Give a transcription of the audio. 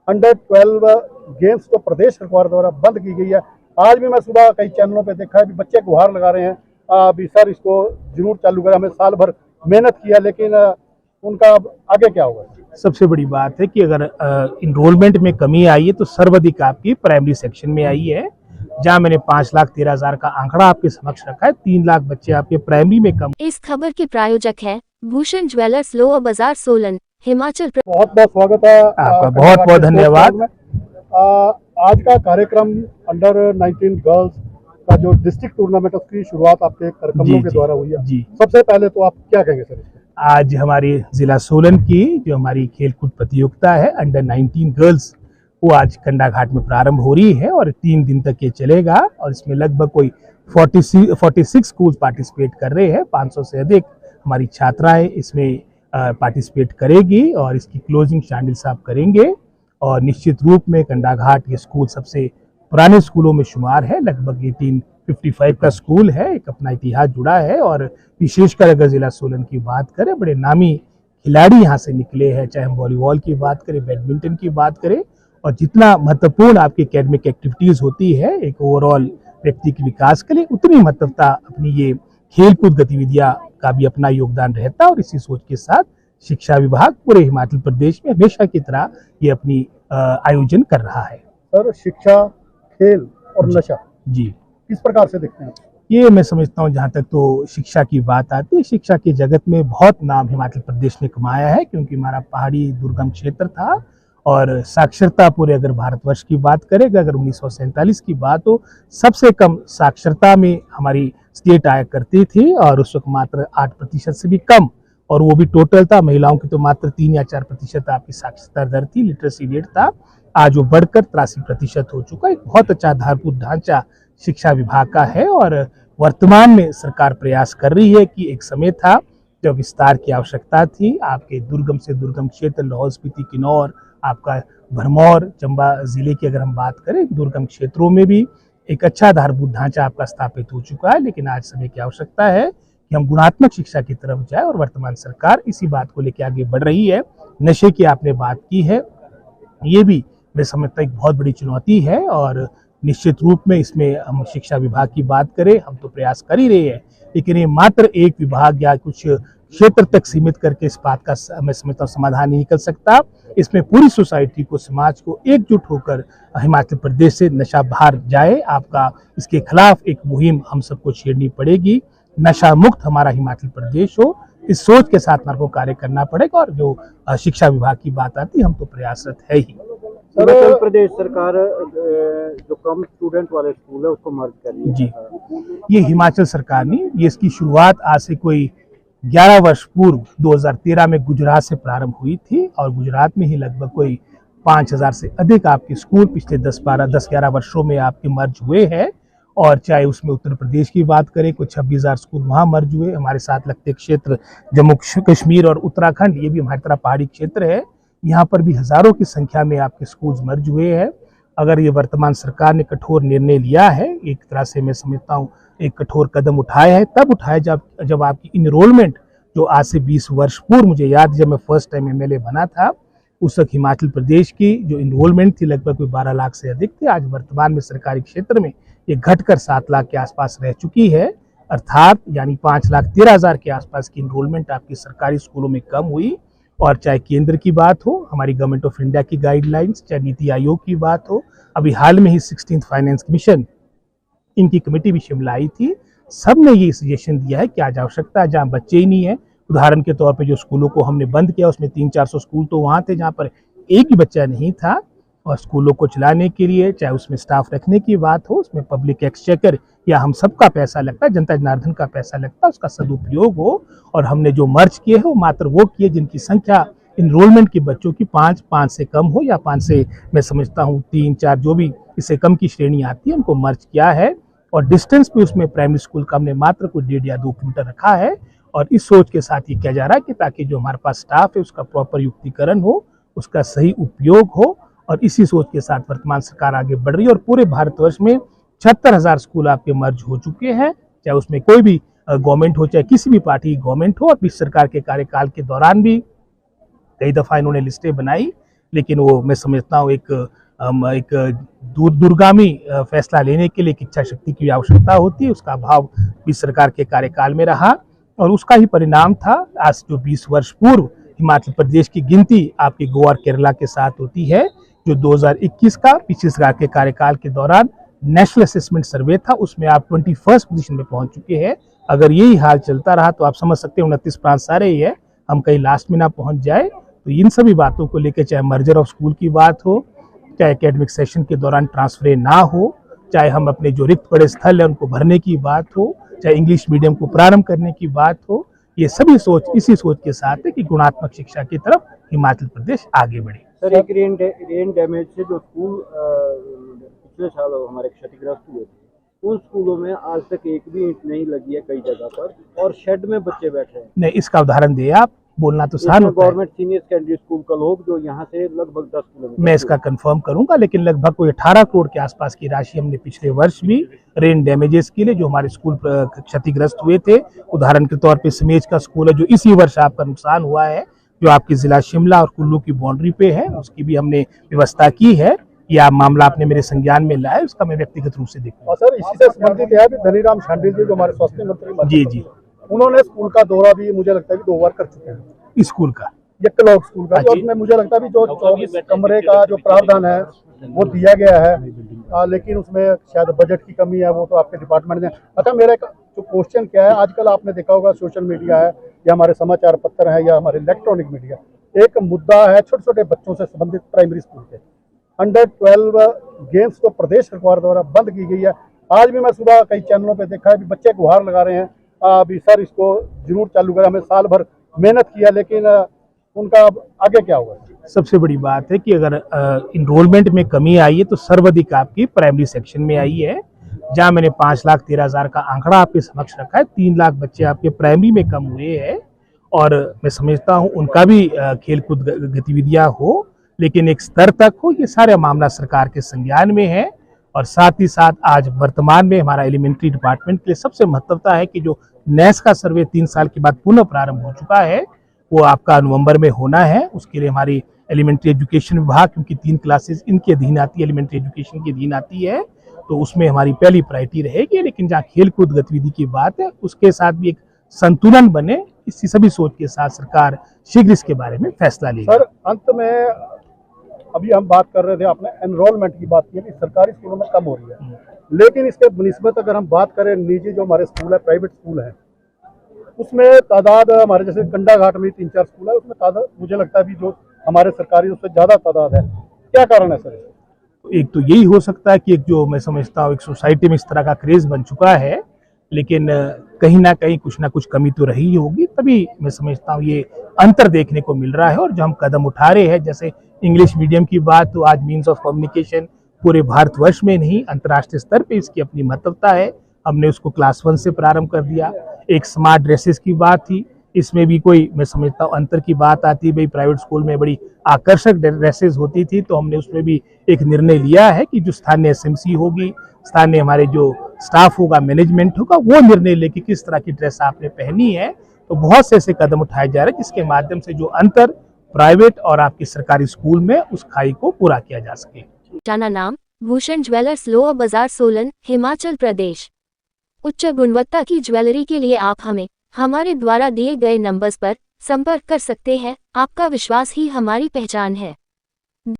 Under 12 games तो प्रदेश सरकार द्वारा बंद की गई है। आज भी मैं सुबह कई चैनलों पे देखा है कि बच्चे गुहार लगा रहे हैं अभी सर इसको जरूर चालू करें, हमें साल भर मेहनत किया, लेकिन उनका आगे क्या होगा। सबसे बड़ी बात है कि अगर इनरोलमेंट में कमी आई है तो सर्वाधिक आपकी प्राइमरी सेक्शन में आई है, जहां मैंने 5,13,000 का आंकड़ा आपके समक्ष रखा है। 3 लाख बच्चे आपके प्राइमरी में कम। इस खबर के प्रायोजक है भूषण ज्वेलर्स, लोअर बाजार, सोलन, हिमाचल प्रदेश। बहुत बहुत स्वागत है आपका, बहुत बहुत धन्यवाद। आज का कार्यक्रम अंडर 19 गर्ल्स का जो डिस्ट्रिक्ट टूर्नामेंट उसकी शुरुआत आपके करकमलों के द्वारा हुई है। जी, सबसे पहले तो आप क्या कहेंगे सर? आज हमारी जिला सोलन की जो हमारी खेलकूद प्रतियोगिता है अंडर 19 गर्ल्स, वो आज कंडाघाट में प्रारंभ हो रही है और 3 दिन तक ये चलेगा। और इसमें लगभग कोई 46 स्कूल पार्टिसिपेट कर रहे हैं। 500 से अधिक हमारी छात्राएं इसमें पार्टिसिपेट करेगी और इसकी क्लोजिंग शांडिल साहब करेंगे। और निश्चित रूप में कंडाघाट ये स्कूल सबसे पुराने स्कूलों में शुमार है। लगभग 1855 का स्कूल है, एक अपना इतिहास जुड़ा है। और विशेषकर अगर जिला सोलन की बात करें, बड़े नामी खिलाड़ी यहाँ से निकले हैं, चाहे हम वॉलीबॉल की बात करें, बैडमिंटन की बात करें। और जितना महत्वपूर्ण आपकी एकेडमिक एक्टिविटीज होती है एक ओवरऑल व्यक्ति के विकास के लिए, उतनी महत्वता अपनी ये खेलकूद गतिविधियां का भी अपना योगदान रहता है। और इसी सोच के साथ शिक्षा विभाग पूरे हिमाचल प्रदेश में हमेशा की तरह ये अपनी आयोजन कर रहा है। सर, शिक्षा, खेल और नशा जी किस प्रकार से देखते हैं? ये मैं समझता हूँ, जहाँ तक तो शिक्षा की बात आती है, शिक्षा के जगत में बहुत नाम हिमाचल प्रदेश ने कमाया है, क्योंकि हमारा पहाड़ी दुर्गम क्षेत्र था। और साक्षरता पूरे अगर भारतवर्ष की बात करें, अगर 1947 की बात हो, सबसे कम साक्षरता में हमारी स्टेट आया करती थी और उस वक्त मात्र 8% से भी कम, और वो भी टोटल था। महिलाओं की तो मात्र 3 या 4% आपकी साक्षरता दर थी, लिटरेसी रेट था। आज वो बढ़कर 83% हो चुका है। एक बहुत अच्छा आधारभूत ढांचा शिक्षा विभाग का है। और वर्तमान में सरकार प्रयास कर रही है कि एक समय था जब विस्तार की आवश्यकता थी। आपके दुर्गम से दुर्गम क्षेत्र, लाहौल स्पीति, किन्नौर, आपका भरमौर, चंबा जिले की अगर हम बात करें, दुर्गम क्षेत्रों में भी एक अच्छा आधारभूत ढांचा आपका स्थापित हो चुका है। लेकिन आज समय की आवश्यकता है कि हम गुणात्मक शिक्षा की तरफ जाए, और वर्तमान सरकार इसी बात को लेकर आगे बढ़ रही है। नशे की आपने बात की है, ये भी मैं समझता एक बहुत बड़ी चुनौती है। और निश्चित रूप में इसमें हम शिक्षा विभाग की बात करें, हम तो प्रयास कर ही रहे हैं, लेकिन ये मात्र एक विभाग या कुछ क्षेत्र तक सीमित करके इस बात का मैं समझता हूँ समाधान नहीं कर सकता। इसमें पूरी सोसाइटी को, समाज को एकजुट होकर हिमाचल प्रदेश से नशा बाहर जाए। आपका इसके खिलाफ एक मुहिम हम सबको छेड़नी पड़ेगी। नशा मुक्त हमारा हिमाचल प्रदेश हो, इस सोच के साथ हमारे को कार्य करना पड़ेगा। और जो शिक्षा विभाग की बात आती है, हम तो प्रयासरत है ही। हिमाचल प्रदेश सरकार जो कम स्टूडेंट वाले स्कूल है उसको मर्ज कर रही है। जी, ये हिमाचल सरकार ने, ये इसकी शुरुआत आज से कोई 11 वर्ष पूर्व 2013 में गुजरात से प्रारंभ हुई थी। और गुजरात में ही लगभग कोई 5,000 से अधिक आपके स्कूल पिछले 10-11 वर्षों में आपके मर्ज हुए हैं। और चाहे उसमें उत्तर प्रदेश की बात करें, कुछ 26,000 स्कूल वहाँ मर्ज हुए। हमारे साथ लगते क्षेत्र जम्मू कश्मीर और उत्तराखंड, ये भी हमारी तरह पहाड़ी क्षेत्र है, यहाँ पर भी हजारों की संख्या में आपके स्कूल मर्ज हुए हैं। अगर ये वर्तमान सरकार ने कठोर निर्णय लिया है, एक तरह से मैं समझता हूँ एक कठोर कदम उठाया है, तब उठाया जब आपकी इनरोलमेंट जो आज से 20 वर्ष पूर्व, मुझे याद जब मैं फर्स्ट टाइम MLA बना था, उस वक्त हिमाचल प्रदेश की जो इनरोलमेंट थी लगभग कोई 12 लाख से अधिक थी। आज वर्तमान में सरकारी क्षेत्र में ये घटकर 7 लाख के आसपास रह चुकी है। अर्थात यानी 5,13,000 के आसपास की इनरोलमेंट आपकी सरकारी स्कूलों में कम हुई। और चाहे केंद्र की बात हो, हमारी गवर्नमेंट ऑफ इंडिया की गाइडलाइंस, चाहे नीति आयोग की बात हो, अभी हाल में ही 16th फाइनेंस कमीशन, इनकी कमेटी भी शिमला आई थी, सब ने ये सजेशन दिया है कि आज आवश्यकता है जहाँ बच्चे ही नहीं है। उदाहरण के तौर पे जो स्कूलों को हमने बंद किया, उसमें 300-400 स्कूल तो वहाँ थे जहाँ पर एक भी बच्चा नहीं था। और स्कूलों को चलाने के लिए, चाहे उसमें स्टाफ रखने की बात हो, उसमें पब्लिक एक्सचेकर या हम सबका पैसा लगता है, जनता जनार्दन का पैसा लगता है, उसका सदुपयोग हो। और हमने जो मर्ज किए हैं वो मात्र वो किए जिनकी संख्या इनरोलमेंट के बच्चों की 5 से कम हो, या 5 से मैं समझता हूँ 3-4 जो भी इससे कम की श्रेणी आती है, उनको मर्ज किया है। और डिस्टेंस भी उसमें प्राइमरी स्कूल का हमने मात्र कोई 1.5 या 2 किलोमीटर रखा है। और इस सोच के साथ ये किया जा रहा है कि ताकि जो हमारे पास स्टाफ है उसका प्रॉपर युक्तिकरण हो, उसका सही उपयोग हो। और इसी सोच के साथ वर्तमान सरकार आगे बढ़ रही है। और पूरे भारतवर्ष में 76,000 स्कूल आपके मर्ज हो चुके हैं, चाहे उसमें कोई भी गवर्नमेंट हो, चाहे किसी भी पार्टी की गवर्नमेंट हो। और पिछली सरकार के कार्यकाल के दौरान भी कई दफा इन्होंने लिस्टें बनाई, लेकिन वो मैं समझता हूँ एक दूरगामी फैसला लेने के लिए एक इच्छा शक्ति की आवश्यकता होती है। उसका अभाव भी सरकार के कार्यकाल में रहा और उसका ही परिणाम था आज जो 20 वर्ष पूर्व हिमाचल प्रदेश की गिनती आपके गोवा और केरला के साथ होती है, जो 2021 का पिछले सरकार के कार्यकाल के दौरान नेशनल असेसमेंट सर्वे था, उसमें आप 21st पोजीशन में पहुंच चुके हैं। अगर यही हाल चलता रहा तो आप समझ सकते हैं 29 प्रांत सारे ही है, हम कहीं लास्ट में ना पहुंच जाए। तो इन सभी बातों को लेकर चाहे मर्जर ऑफ स्कूल की बात हो, चाहे एकेडमिक सेशन के दौरान ट्रांसफर ना हो, चाहे हम अपने जो रिक्त पड़े स्थल है उनको भरने की बात हो, चाहे इंग्लिश मीडियम को प्रारंभ करने की बात हो, ये सभी सोच इसी सोच के साथ है कि गुणात्मक शिक्षा की तरफ हिमाचल प्रदेश आगे बढ़े। सर, एक रेन डैमेज से जो स्कूल पिछले साल हमारे क्षतिग्रस्त हुए थे, उन स्कूलों में आज तक एक भी ईंट नहीं लगी है कई जगह पर, और शेड में बच्चे बैठे हैं। नहीं, इसका उदाहरण दिए आप, बोलना तो सान होता है। गवर्नमेंट सीनियर सेकेंडरी स्कूल का लोग जो यहाँ से लगभग 10 किलोमीटर, मैं इसका कंफर्म करूंगा, लेकिन लगभग कोई 18 करोड़ के आसपास की राशि हमने पिछले वर्ष भी रेन डैमेजेस के लिए जो हमारे स्कूल क्षतिग्रस्त हुए थे, उदाहरण के तौर पे समेज का स्कूल है जो इसी वर्ष आपका नुकसान हुआ है, जो आपके जिला शिमला और कुल्लू की बाउंड्री पे है, उसकी भी हमने व्यवस्था की है। यह मामला आपने मेरे संज्ञान में लाया, उसका मैं व्यक्तिगत रूप से देखूंगा। और सर, इसी से संबंधित है भी धनीराम शांडिल जी जो हमारे स्वास्थ्य मंत्री जी जी, उन्होंने स्कूल का दौरा भी मुझे लगता है कि 2 बार कर चुके हैं, स्कूल का यक्कलॉग स्कूल का, और उसमें मुझे लगता है भी जो 24 कमरे का जो प्रावधान है वो दिया गया है, लेकिन उसमें शायद बजट की कमी है, वो तो आपके डिपार्टमेंट ने। अच्छा, मेरा जो क्वेश्चन क्या है, आजकल आपने देखा होगा सोशल मीडिया है या हमारे समाचार पत्र है या हमारे इलेक्ट्रॉनिक मीडिया, एक मुद्दा है छोटे छोटे बच्चों से संबंधित प्राइमरी स्कूल के अंडर 12 गेम्स को प्रदेश सरकार द्वारा बंद की गई है। आज भी मैं सुबह कई चैनलों पे देखा है कि बच्चे गुहार लगा रहे हैं अभी सर इसको जरूर चालू करें, हमें साल भर मेहनत किया, लेकिन उनका आगे क्या हुआ? सबसे बड़ी बात है कि अगर इनरोलमेंट में कमी आई है तो सर्वाधिक आपकी प्राइमरी सेक्शन में आई है, जहां मैंने 5,13,000 का आंकड़ा आपके समक्ष रखा है। 3 लाख बच्चे आपके प्राइमरी में कम हुए हैं, और मैं समझता हूं उनका भी खेलकूद गतिविधियां हो, लेकिन एक स्तर तक हो। ये सारा मामला सरकार के संज्ञान में है, और साथ ही साथ आज वर्तमान में हमारा एलिमेंट्री डिपार्टमेंट के लिए सबसे महत्वता है कि जो नेस का सर्वे 3 साल के बाद पुनः प्रारंभ हो चुका है, वो आपका नवंबर में होना है। उसके लिए हमारी एलिमेंट्री एजुकेशन विभाग, क्योंकि 3 क्लासेस इनके अधीन आती है, एलिमेंट्री एजुकेशन के अधीन आती है, तो उसमें हमारी पहली प्रायोरिटी रहेगी। लेकिन जहाँ खेलकूद गतिविधि की बात है, उसके साथ भी एक संतुलन बने, इसी सभी सोच के साथ सरकार शीघ्र इसके बारे में फैसला लेगी। सर, अंत में अभी हम बात कर रहे थे, आपने एनरोलमेंट की बात की कि सरकारी स्कूलों में कम हो रही है, लेकिन इसके निस्बत अगर हम बात करें निजी जो हमारे स्कूल है, प्राइवेट स्कूल है, उसमें तादाद हमारे जैसे कंडा घाट में 3-4 स्कूल है, उसमें तादाद मुझे लगता है भी जो हमारे सरकारी उससे ज़्यादा तादाद है। क्या कारण है सर? एक तो यही हो सकता है कि एक जो मैं समझता हूँ एक सोसाइटी में इस तरह का क्रेज बन चुका है, लेकिन कहीं ना कुछ कमी तो रही होगी, तभी मैं समझता हूँ ये अंतर देखने को मिल रहा है। और जो हम कदम उठा रहे हैं, जैसे इंग्लिश मीडियम की बात, तो आज मीन्स ऑफ कम्युनिकेशन पूरे भारतवर्ष में नहीं, अंतर्राष्ट्रीय स्तर पे इसकी अपनी महत्वता है। हमने उसको क्लास 1 से प्रारंभ कर दिया। एक स्मार्ट ड्रेसेस की बात थी, इसमें भी कोई मैं समझता हूँ अंतर की बात आती है। भाई प्राइवेट स्कूल में बड़ी आकर्षक ड्रेसेस होती थी, तो हमने उसमें भी एक निर्णय लिया है कि जो स्थानीय एसएमसी होगी, स्थानीय हमारे जो स्टाफ होगा, मैनेजमेंट होगा, वो निर्णय लेके किस तरह की ड्रेस आपने पहनी है। तो बहुत से ऐसे कदम उठाए जा रहे हैं जिसके माध्यम से जो अंतर प्राइवेट और आपके सरकारी स्कूल में उस खाई को पूरा किया जा सके। जाना नाम भूषण ज्वेलर्स लोअर बाजार सोलन, हिमाचल प्रदेश। उच्च गुणवत्ता की ज्वेलरी के लिए आप हमें हमारे द्वारा दिए गए नंबर्स पर संपर्क कर सकते हैं। आपका विश्वास ही हमारी पहचान है।